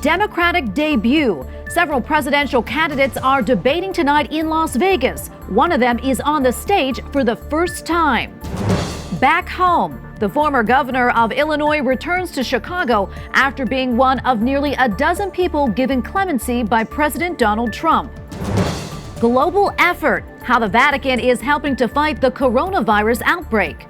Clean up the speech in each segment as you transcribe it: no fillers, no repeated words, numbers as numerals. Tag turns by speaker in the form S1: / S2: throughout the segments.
S1: Democratic debut. Several presidential candidates are debating tonight in Las Vegas. One of them is on the stage for the first time. Back home, the former governor of Illinois returns to Chicago after being one of nearly a dozen people given clemency by President Donald Trump. Global effort, how the Vatican is helping to fight the coronavirus outbreak.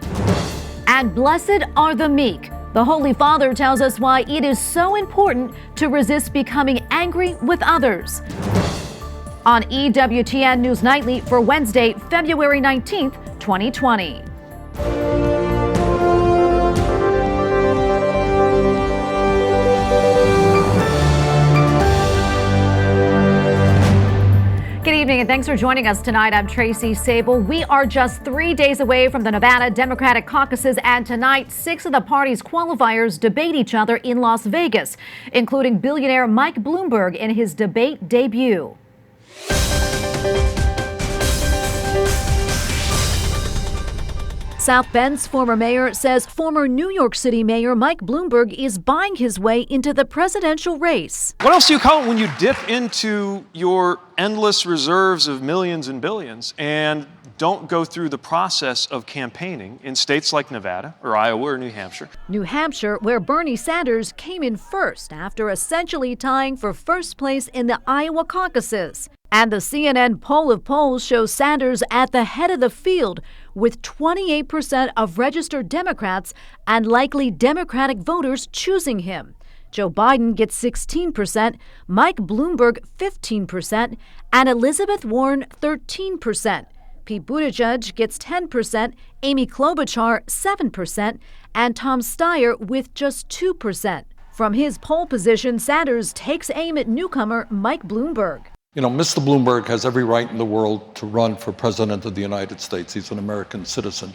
S1: And blessed are the meek. The Holy Father tells us why it is so important to resist becoming angry with others. On EWTN News Nightly for Wednesday, February 19th, 2020. Good evening and thanks for joining us tonight. I'm Tracy Sable. We are just 3 days away from the Nevada Democratic caucuses, and tonight 6 of the party's qualifiers debate each other in Las Vegas, including billionaire Mike Bloomberg in his debate debut. South Bend's former mayor says former New York City Mayor Mike Bloomberg is buying his way into the presidential race.
S2: What else do you call it when you dip into your endless reserves of millions and billions and don't go through the process of campaigning in states like Nevada or Iowa or New Hampshire?
S1: New Hampshire, where Bernie Sanders came in first after essentially tying for first place in the Iowa caucuses. And the CNN poll of polls shows Sanders at the head of the field with 28% of registered Democrats and likely Democratic voters choosing him. Joe Biden gets 16%, Mike Bloomberg 15%, and Elizabeth Warren 13%. Pete Buttigieg gets 10%, Amy Klobuchar 7%, and Tom Steyer with just 2%. From his pole position, Sanders takes aim at newcomer Mike Bloomberg.
S3: You know, Mr. Bloomberg has every right in the world to run for president of the United States. He's an American citizen.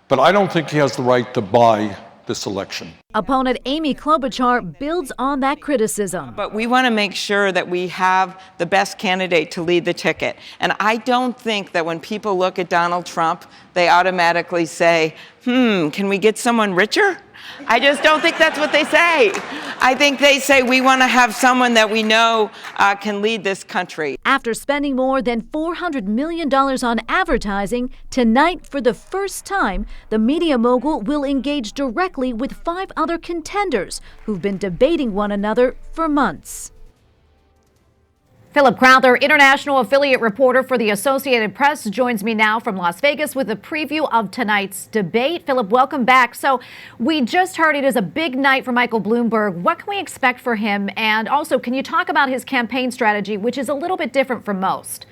S3: But I don't think he has the right to buy this election.
S1: Opponent Amy Klobuchar builds on that criticism.
S4: But we want to make sure that we have the best candidate to lead the ticket. And I don't think that when people look at Donald Trump, they automatically say, can we get someone richer? I just don't think that's what they say. I think they say we want to have someone that we know can lead this country.
S1: After spending more than $400 million on advertising, tonight, for the first time, the media mogul will engage directly with 5 other contenders who've been debating one another for months. Phillip Crowther, international affiliate reporter for the Associated Press, joins me now from Las Vegas with a preview of tonight's debate. Phillip, welcome back. So we just heard it is a big night for Michael Bloomberg. What can we expect for him? And also, can you talk about his campaign strategy, which is a little bit different from most?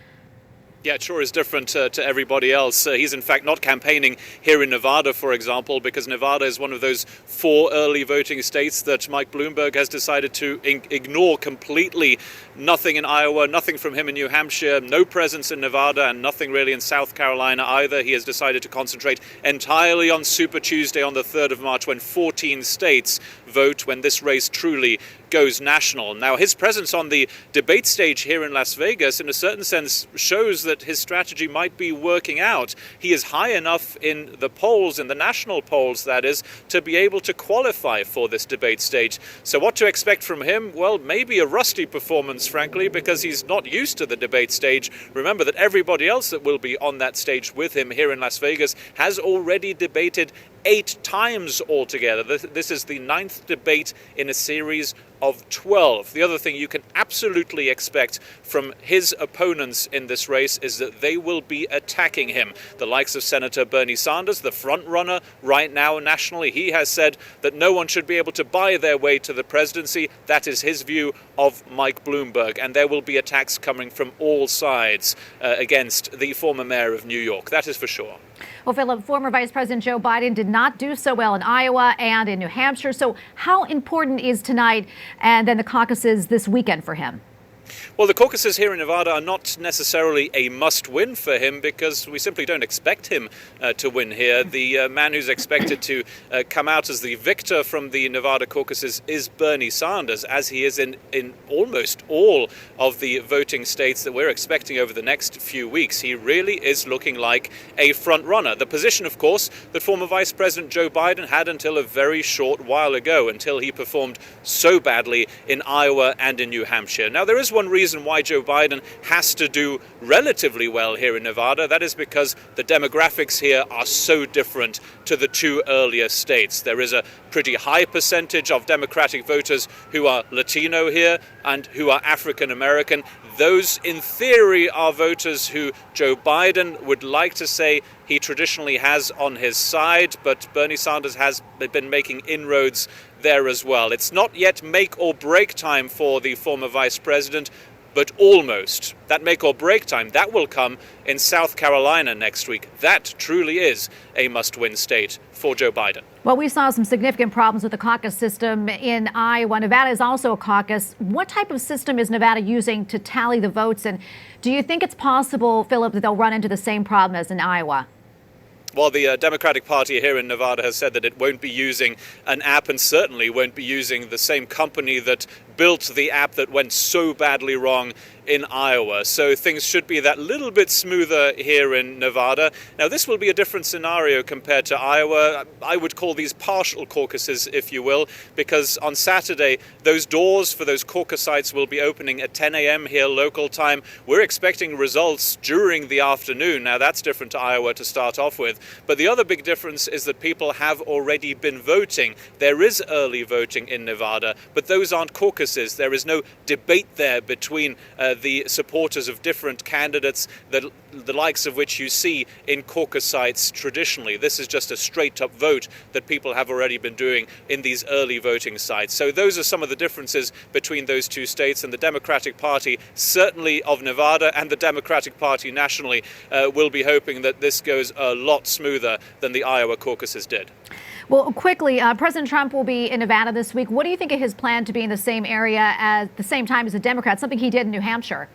S5: Yeah, it sure is different to everybody else. He's in fact not campaigning here in Nevada, for example, because Nevada is one of those 4 early voting states that Mike Bloomberg has decided to ignore completely. Nothing in Iowa, nothing from him in New Hampshire, no presence in Nevada, and nothing really in South Carolina either. He has decided to concentrate entirely on Super Tuesday on the 3rd of March, when 14 states vote, when this race truly goes national. Now, his presence on the debate stage here in Las Vegas, in a certain sense, shows that his strategy might be working out. He is high enough in the polls, in the national polls, that is, to be able to qualify for this debate stage. So what to expect from him? Well, maybe a rusty performance, frankly, because he's not used to the debate stage. Remember that everybody else that will be on that stage with him here in Las Vegas has already debated 8 times altogether. This is the 9th debate in a series of 12. The other thing you can absolutely expect from his opponents in this race is that they will be attacking him. The likes of Senator Bernie Sanders, the front runner right now nationally, he has said that no one should be able to buy their way to the presidency. That is his view of Mike Bloomberg, and there will be attacks coming from all sides against the former mayor of New York. That is for sure.
S1: Well, Phillip, former Vice President Joe Biden did not do so well in Iowa and in New Hampshire. So how important is tonight and then the caucuses this weekend for him?
S5: Well, the caucuses here in Nevada are not necessarily a must-win for him because we simply don't expect him to win here. The man who's expected to come out as the victor from the Nevada caucuses is Bernie Sanders, as he is in almost all of the voting states that we're expecting over the next few weeks. He really is looking like a front-runner. The position, of course, that former Vice President Joe Biden had until a very short while ago, until he performed so badly in Iowa and in New Hampshire. Now, there is one reason why Joe Biden has to do relatively well here in Nevada. That is because the demographics here are so different to the two earlier states. There is a pretty high percentage of Democratic voters who are Latino here and who are African American. Those, in theory, are voters who Joe Biden would like to say he traditionally has on his side, but Bernie Sanders has been making inroads there as well. It's not yet make or break time for the former vice president, but almost. That make or break time, that will come in South Carolina next week. That truly is a must-win state for Joe Biden.
S1: Well, we saw some significant problems with the caucus system in Iowa. Nevada is also a caucus. What type of system is Nevada using to tally the votes? And do you think it's possible, Phillip, that they'll run into the same problem as in Iowa?
S5: Well, the Democratic Party here in Nevada has said that it won't be using an app and certainly won't be using the same company that built the app that went so badly wrong in Iowa. So things should be that little bit smoother here in Nevada. Now, this will be a different scenario compared to Iowa. I would call these partial caucuses, if you will, because on Saturday, those doors for those caucus sites will be opening at 10 a.m. here local time. We're expecting results during the afternoon. Now, that's different to Iowa to start off with. But the other big difference is that people have already been voting. There is early voting in Nevada, but those aren't caucuses. There is no debate there between the supporters of different candidates, the likes of which you see in caucus sites traditionally. This is just a straight-up vote that people have already been doing in these early voting sites. So those are some of the differences between those two states, and the Democratic Party, certainly of Nevada, and the Democratic Party nationally will be hoping that this goes a lot smoother than the Iowa caucuses did.
S1: Well, quickly, President Trump will be in Nevada this week. What do you think of his plan to be in the same area at the same time as the Democrats, something he did in New Hampshire?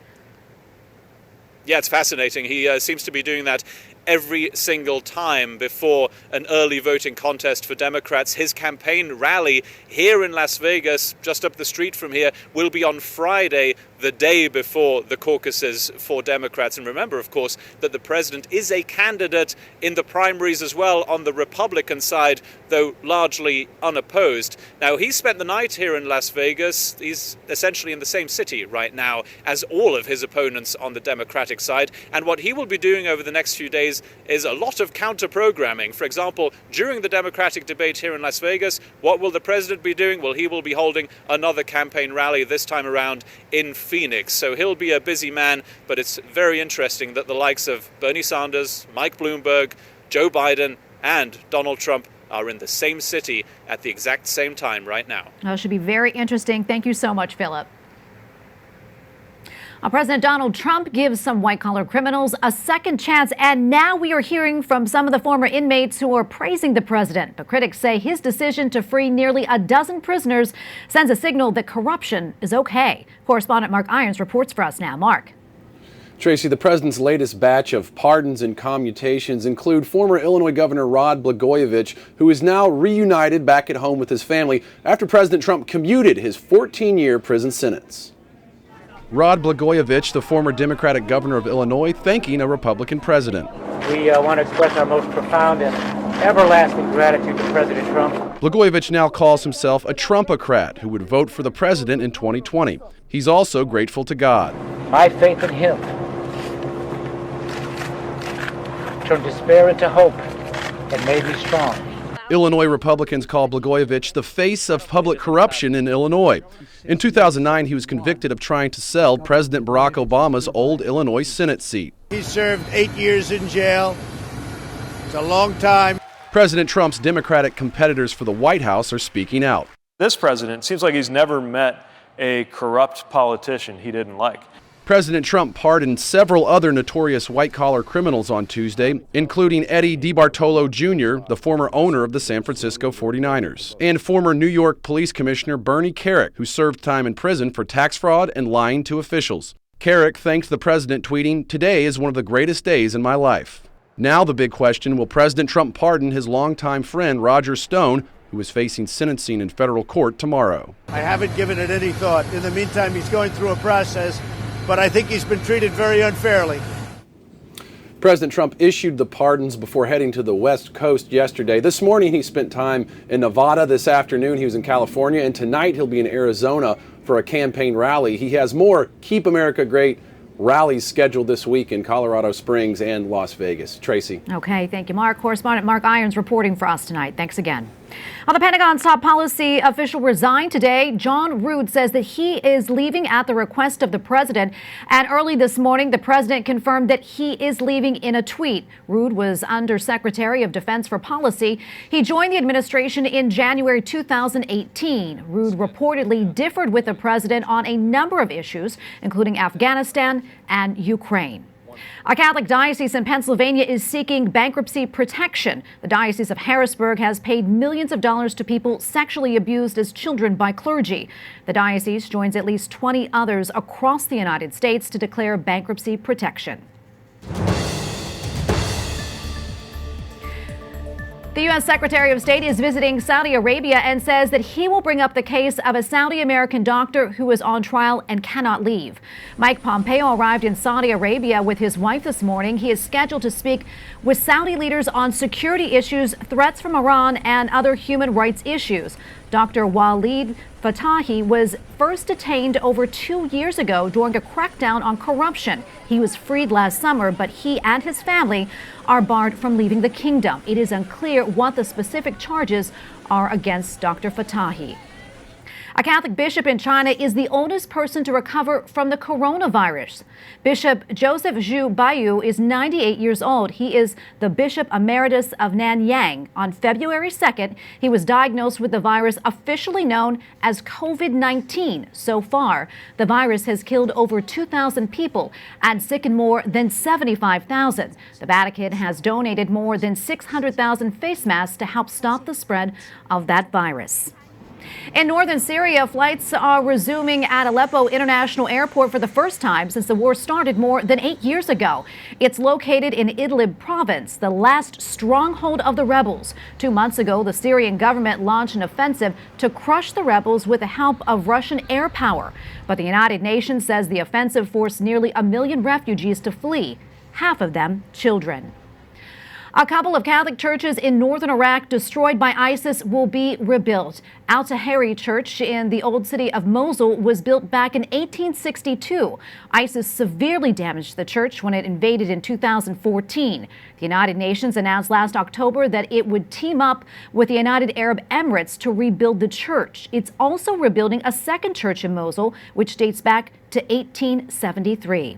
S5: Yeah, it's fascinating. He seems to be doing that every single time before an early voting contest for Democrats. His campaign rally here in Las Vegas, just up the street from here, will be on Friday, the day before the caucuses for Democrats. And remember, of course, that the president is a candidate in the primaries as well on the Republican side, though largely unopposed. Now, he spent the night here in Las Vegas. He's essentially in the same city right now as all of his opponents on the Democratic side. And what he will be doing over the next few days is a lot of counter-programming. For example, during the Democratic debate here in Las Vegas, what will the president be doing? Well, he will be holding another campaign rally, this time around in Phoenix. So he'll be a busy man, but it's very interesting that the likes of Bernie Sanders, Mike Bloomberg, Joe Biden, and Donald Trump are in the same city at the exact same time right now.
S1: It should be very interesting. Thank you so much, Phillip. President Donald Trump gives some white-collar criminals a second chance, and now we are hearing from some of the former inmates who are praising the president. But critics say his decision to free nearly a dozen prisoners sends a signal that corruption is okay. Correspondent Mark Irons reports for us now. Mark.
S6: Tracy, the president's latest batch of pardons and commutations include former Illinois Governor Rod Blagojevich, who is now reunited back at home with his family after President Trump commuted his 14-year prison sentence. Rod Blagojevich, the former Democratic governor of Illinois, thanking a Republican president.
S7: We want to express our most profound and everlasting gratitude to President Trump.
S6: Blagojevich now calls himself a Trumpocrat who would vote for the president in 2020. He's also grateful to God.
S7: My faith in him turned despair into hope and made me strong.
S6: Illinois Republicans call Blagojevich the face of public corruption in Illinois. In 2009, he was convicted of trying to sell President Barack Obama's old Illinois Senate seat.
S8: He served 8 years in jail. It's a long time.
S6: President Trump's Democratic competitors for the White House are speaking out.
S2: This president seems like he's never met a corrupt politician he didn't like.
S6: President Trump pardoned several other notorious white-collar criminals on Tuesday, including Eddie DeBartolo Jr., the former owner of the San Francisco 49ers, and former New York Police Commissioner Bernie Kerik, who served time in prison for tax fraud and lying to officials. Kerik thanked the president, tweeting, "Today is one of the greatest days in my life." Now the big question, will President Trump pardon his longtime friend Roger Stone, who is facing sentencing in federal court tomorrow?
S8: I haven't given it any thought. In the meantime, he's going through a process, but I think he's been treated very unfairly.
S6: President Trump issued the pardons before heading to the West Coast yesterday. This morning he spent time in Nevada. This afternoon he was in California, and tonight he'll be in Arizona for a campaign rally. He has more Keep America Great rallies scheduled this week in Colorado Springs and Las Vegas. Tracy.
S1: Okay, thank you, Mark. Correspondent Mark Irons reporting for us tonight. Thanks again. Well, the Pentagon's top policy official resigned today. John Rood says that he is leaving at the request of the president. And early this morning, the president confirmed that he is leaving in a tweet. Rood was Undersecretary of Defense for Policy. He joined the administration in January 2018. Rood reportedly differed with the president on a number of issues, including Afghanistan and Ukraine. A Catholic diocese in Pennsylvania is seeking bankruptcy protection. The Diocese of Harrisburg has paid millions of dollars to people sexually abused as children by clergy. The diocese joins at least 20 others across the United States to declare bankruptcy protection. The U.S. Secretary of State is visiting Saudi Arabia and says that he will bring up the case of a Saudi-American doctor who is on trial and cannot leave. Mike Pompeo arrived in Saudi Arabia with his wife this morning. He is scheduled to speak with Saudi leaders on security issues, threats from Iran, and other human rights issues. Dr. Walid Fatahi was first detained over 2 years ago during a crackdown on corruption. He was freed last summer, but he and his family are barred from leaving the kingdom. It is unclear what the specific charges are against Dr. Fatahi. A Catholic bishop in China is the oldest person to recover from the coronavirus. Bishop Joseph Zhu Baiyu is 98 years old. He is the Bishop Emeritus of Nanyang. On February 2nd, he was diagnosed with the virus officially known as COVID-19. So far, the virus has killed over 2,000 people and sickened more than 75,000. The Vatican has donated more than 600,000 face masks to help stop the spread of that virus. In northern Syria, flights are resuming at Aleppo International Airport for the first time since the war started more than 8 years ago. It's located in Idlib province, the last stronghold of the rebels. 2 months ago, the Syrian government launched an offensive to crush the rebels with the help of Russian air power. But the United Nations says the offensive forced nearly 1 million refugees to flee, half of them children. A couple of Catholic churches in northern Iraq destroyed by ISIS will be rebuilt. Al-Tahiri Church in the old city of Mosul was built back in 1862. ISIS severely damaged the church when it invaded in 2014. The United Nations announced last October that it would team up with the United Arab Emirates to rebuild the church. It's also rebuilding a second church in Mosul, which dates back to 1873.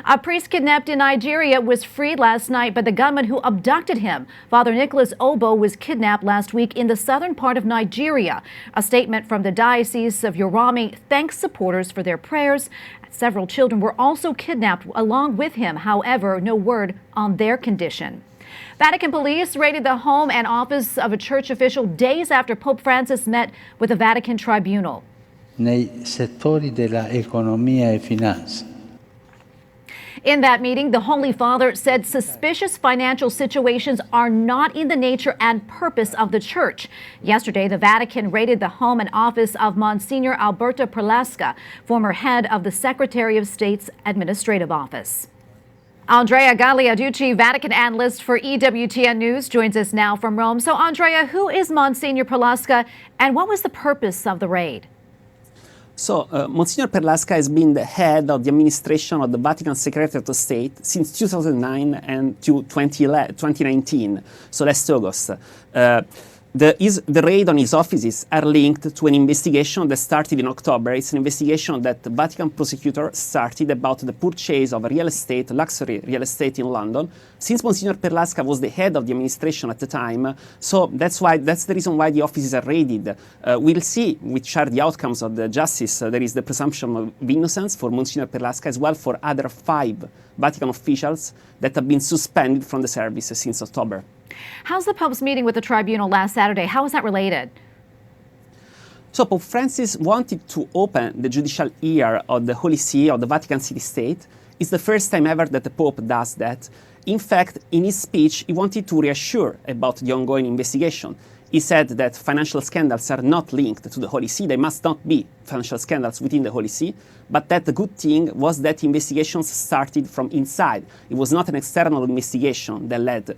S1: A priest kidnapped in Nigeria was freed last night by the gunman who abducted him. Father Nicholas Obo was kidnapped last week in the southern part of Nigeria. A statement from the Diocese of Yorami thanks supporters for their prayers. Several children were also kidnapped along with him. However, no word on their condition. Vatican police raided the home and office of a church official days after Pope Francis met with the Vatican tribunal.
S9: Nei settori della economia e finanza.
S1: In that meeting, the Holy Father said suspicious financial situations are not in the nature and purpose of the church. Yesterday, the Vatican raided the home and office of Monsignor Alberto Perlasca, former head of the Secretary of State's Administrative Office. Andrea Gagliarducci, Vatican analyst for EWTN News, joins us now from Rome. So, Andrea, who is Monsignor Perlasca and what was the purpose of the raid?
S10: So, Monsignor Perlasca has been the head of the administration of the Vatican Secretariat of State since 2009 and to 2019, so last August. The raid on his offices are linked to an investigation that started in October. It's an investigation that the Vatican prosecutor started about the purchase of real estate, luxury real estate in London, since Monsignor Perlasca was the head of the administration at the time. So that's the reason why the offices are raided. We'll see which are the outcomes of the justice. There is the presumption of innocence for Monsignor Perlasca, as well for other 5 Vatican officials that have been suspended from the service since October.
S1: How's the Pope's meeting with the tribunal last Saturday? How is that related?
S10: So Pope Francis wanted to open the judicial ear of the Holy See, of the Vatican City-State. It's the first time ever that the Pope does that. In fact, in his speech, he wanted to reassure about the ongoing investigation. He said that financial scandals are not linked to the Holy See. There must not be financial scandals within the Holy See. But that the good thing was that investigations started from inside. It was not an external investigation that led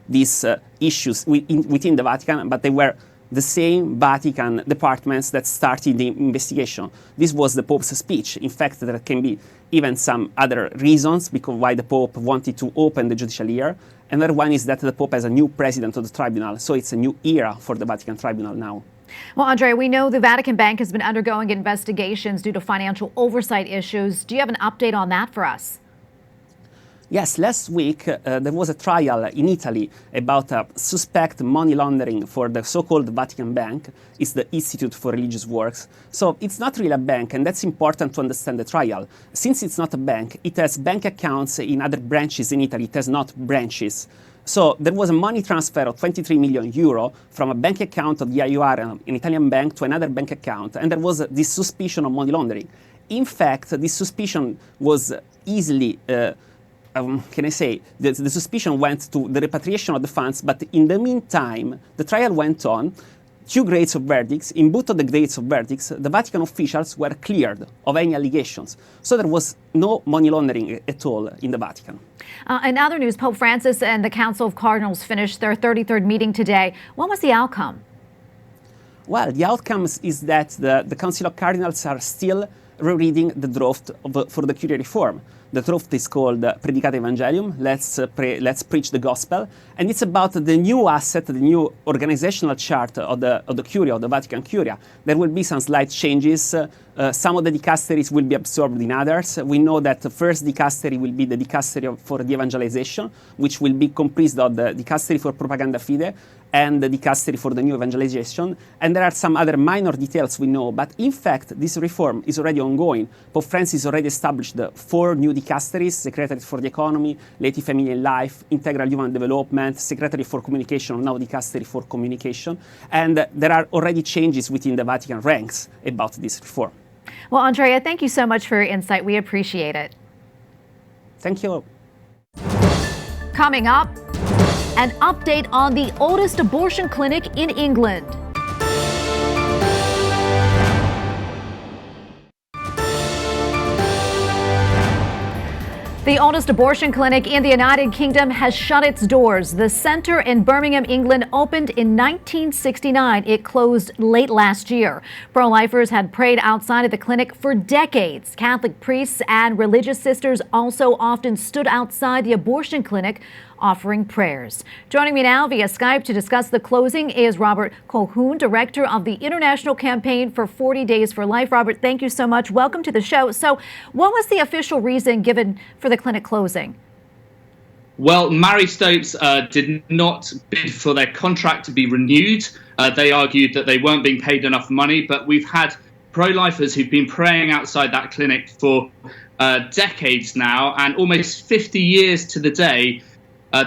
S10: these issues within the Vatican, but they were the same Vatican departments that started the investigation. This was the Pope's speech. In fact, there can be even some other reasons because why the Pope wanted to open the judicial ear. Another one is that the Pope has a new president of the tribunal, so it's a new era for the Vatican tribunal now.
S1: Well, Andrea, we know the Vatican Bank has been undergoing investigations due to financial oversight issues. Do you have an update on that for us?
S10: Yes, last week there was a trial in Italy about suspect money laundering for the so-called Vatican Bank. It's the Institute for Religious Works. So it's not really a bank, and that's important to understand the trial. Since it's not a bank, it has bank accounts in other branches in Italy. It has not branches. So there was a money transfer of 23 million euro from a bank account of the IUR, an Italian bank, to another bank account, and there was this suspicion of money laundering. In fact, this suspicion was easily the suspicion went to the repatriation of the funds, but in the meantime, the trial went on. 2 grades of verdicts. In both of the grades of verdicts, the Vatican officials were cleared of any allegations. So there was no money laundering at all in the Vatican.
S1: In other news, Pope Francis and the Council of Cardinals finished their 33rd meeting today. What was the outcome?
S10: Well, the outcome is that the Council of Cardinals are still rereading the draft for the Curia reform. The draft is called Predicate Evangelium, let's preach the gospel, and it's about the new asset, the new organizational chart of the Curia, of the Vatican Curia. There will be some slight changes. Some of the dicasteries will be absorbed in others. We know that the first dicastery will be the dicastery for the evangelization, which will be comprised of the dicastery for propaganda fide and the dicastery for the new evangelization. And there are some other minor details we know, but in fact, this reform is already ongoing. Pope Francis already established the 4 new dicasteries: Secretary for the Economy, Laity, Family and Life, Integral Human Development, Secretary for Communication, now Dicastery for Communication. And there are already changes within the Vatican ranks about this reform.
S1: Well, Andrea, thank you so much for your insight. We appreciate it.
S10: Thank you.
S1: Coming up, an update on the oldest abortion clinic in England. The oldest abortion clinic in the United Kingdom has shut its doors. The center in Birmingham, England, opened in 1969. It closed late last year. Pro-lifers had prayed outside of the clinic for decades. Catholic priests and religious sisters also often stood outside the abortion clinic offering prayers. Joining me now via Skype to discuss the closing is Robert Colquhoun, director of the International Campaign for 40 Days for Life. Robert, thank you so much. Welcome to the show. So what was the official reason given for the clinic closing?
S11: Well, Mary Stopes did not bid for their contract to be renewed. They argued that they weren't being paid enough money, but we've had pro-lifers who've been praying outside that clinic for decades now, and almost 50 years to the day.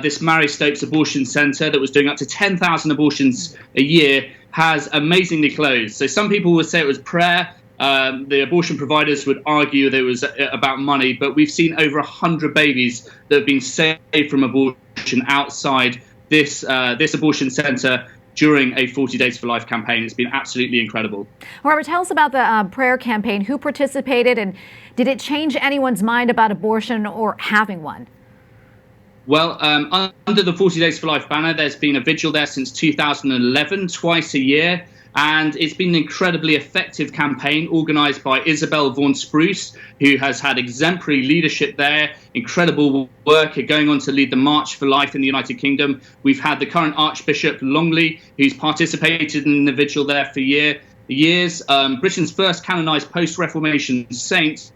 S11: This Mary Stopes abortion centre that was doing up to 10,000 abortions a year has amazingly closed. So some people would say it was prayer. The abortion providers would argue that it was about money. But we've seen over 100 babies that have been saved from abortion outside this abortion centre during a 40 Days for Life campaign. It's been absolutely incredible.
S1: Robert, tell us about the prayer campaign. Who participated, and did it change anyone's mind about abortion or having one?
S11: Well, under the 40 Days for Life banner, there's been a vigil there since 2011, twice a year. And it's been an incredibly effective campaign organised by Isabel Vaughan Spruce, who has had exemplary leadership there, incredible work, going on to lead the March for Life in the United Kingdom. We've had the current Archbishop Longley, who's participated in the vigil there for years. Britain's first canonised post-Reformation saint,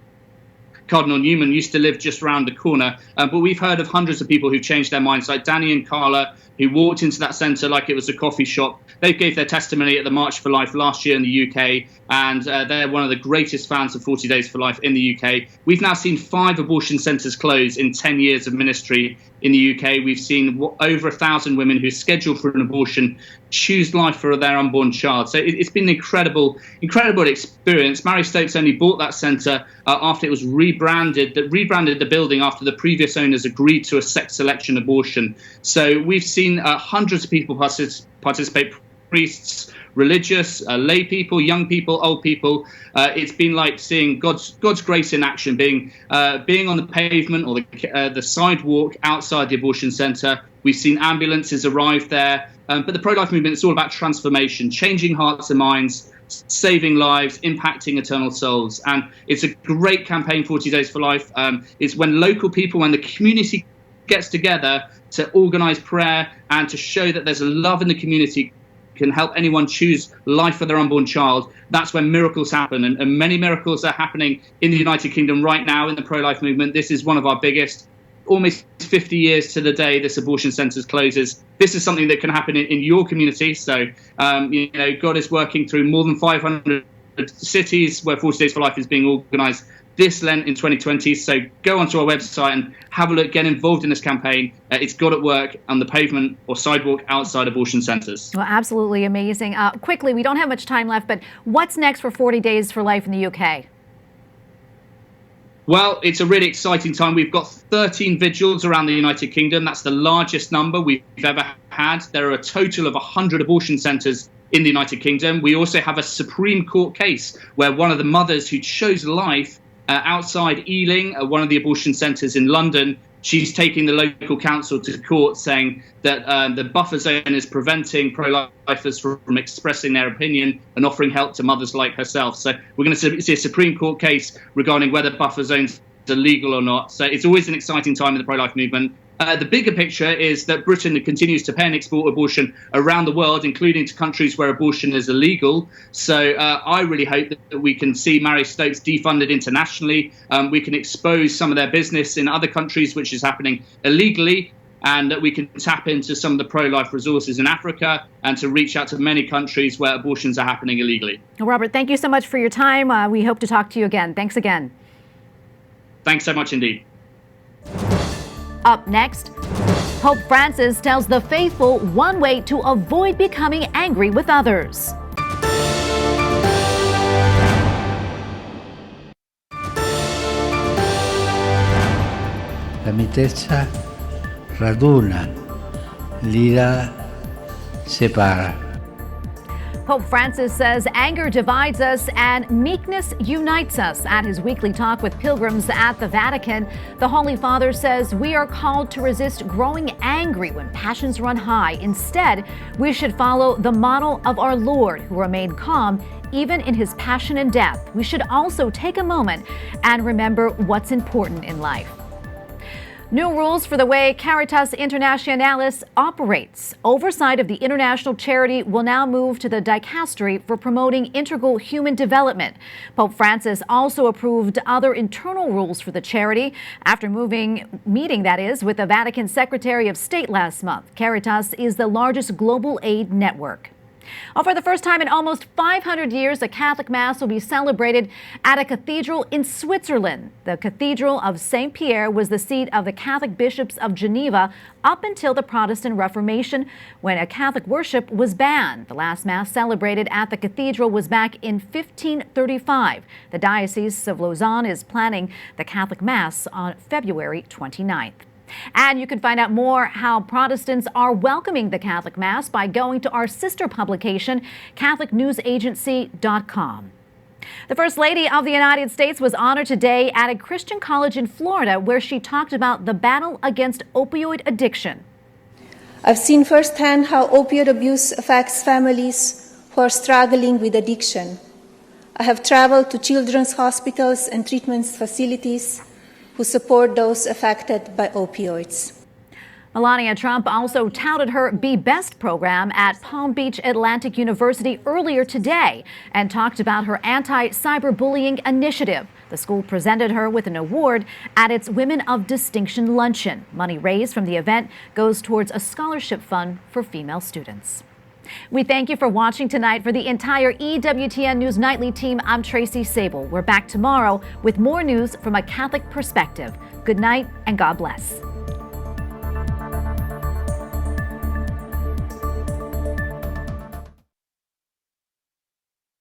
S11: Cardinal Newman, used to live just around the corner. But we've heard of hundreds of people who've changed their minds, like Danny and Carla, who walked into that centre like it was a coffee shop. They gave their testimony at the March for Life last year in the UK, and they're one of the greatest fans of 40 Days for Life in the UK. We've now seen 5 abortion centres close in 10 years of ministry in the UK. We've seen over 1,000 women who are scheduled for an abortion choose life for their unborn child. So it's been an incredible experience. Mary Stopes only bought that centre after it was rebranded the building after the previous owners agreed to a sex selection abortion. So we've seen hundreds of people participate, priests, religious, lay people, young people, old people. It's been like seeing God's grace in action, being on the pavement or the sidewalk outside the abortion centre. We've seen ambulances arrive there. But the pro-life movement is all about transformation, changing hearts and minds, saving lives, impacting eternal souls. And it's a great campaign, 40 Days for Life. It's when local people, when the community gets together to organise prayer and to show that there's a love in the community, can help anyone choose life for their unborn child. That's when miracles happen. And many miracles are happening in the United Kingdom right now in the pro-life movement. This is one of our biggest. Almost 50 years to the day this abortion centre closes. This is something that can happen in your community. So, God is working through more than 500 cities where 40 Days for Life is being organised this Lent in 2020. So go onto our website and have a look, get involved in this campaign. It's God at work on the pavement or sidewalk outside abortion centres.
S1: Well, absolutely amazing. Quickly, we don't have much time left, but what's next for 40 Days for Life in the UK?
S11: Well, it's a really exciting time. We've got 13 vigils around the United Kingdom. That's the largest number we've ever had. There are a total of 100 abortion centres in the United Kingdom. We also have a Supreme Court case where one of the mothers who chose life outside Ealing, one of the abortion centres in London, she's taking the local council to court saying that the buffer zone is preventing pro-lifers from expressing their opinion and offering help to mothers like herself. So we're going to see a Supreme Court case regarding whether buffer zones are legal or not. So it's always an exciting time in the pro-life movement. The bigger picture is that Britain continues to pay and export abortion around the world, including to countries where abortion is illegal. So I really hope that we can see Mary Stopes defunded internationally. We can expose some of their business in other countries, which is happening illegally, and that we can tap into some of the pro-life resources in Africa and to reach out to many countries where abortions are happening illegally.
S1: Robert, thank you so much for your time. We hope to talk to you again. Thanks again.
S11: Thanks so much indeed.
S1: Up next, Pope Francis tells the faithful one way to avoid becoming angry with others.
S9: La mitezza raduna, l'ira separa.
S1: Pope Francis says anger divides us and meekness unites us. At his weekly talk with pilgrims at the Vatican, the Holy Father says we are called to resist growing angry when passions run high. Instead, we should follow the model of our Lord, who remained calm even in his passion and death. We should also take a moment and remember what's important in life. New rules for the way Caritas Internationalis operates. Oversight of the international charity will now move to the dicastery for promoting integral human development. Pope Francis also approved other internal rules for the charity after meeting with the Vatican Secretary of State last month. Caritas is the largest global aid network. For the first time in almost 500 years, a Catholic Mass will be celebrated at a cathedral in Switzerland. The Cathedral of St. Pierre was the seat of the Catholic bishops of Geneva up until the Protestant Reformation, when a Catholic worship was banned. The last Mass celebrated at the cathedral was back in 1535. The Diocese of Lausanne is planning the Catholic Mass on February 29th. And you can find out more how Protestants are welcoming the Catholic Mass by going to our sister publication, CatholicNewsAgency.com. The First Lady of the United States was honored today at a Christian college in Florida, where she talked about the battle against opioid addiction.
S12: I've seen firsthand how opioid abuse affects families, who are struggling with addiction. I have traveled to children's hospitals and treatment facilities who support those affected by opioids.
S1: Melania Trump also touted her Be Best program at Palm Beach Atlantic University earlier today and talked about her anti-cyberbullying initiative. The school presented her with an award at its Women of Distinction luncheon. Money raised from the event goes towards a scholarship fund for female students. We thank you for watching tonight. For the entire EWTN News Nightly team, I'm Tracy Sable. We're back tomorrow with more news from a Catholic perspective. Good night and God bless.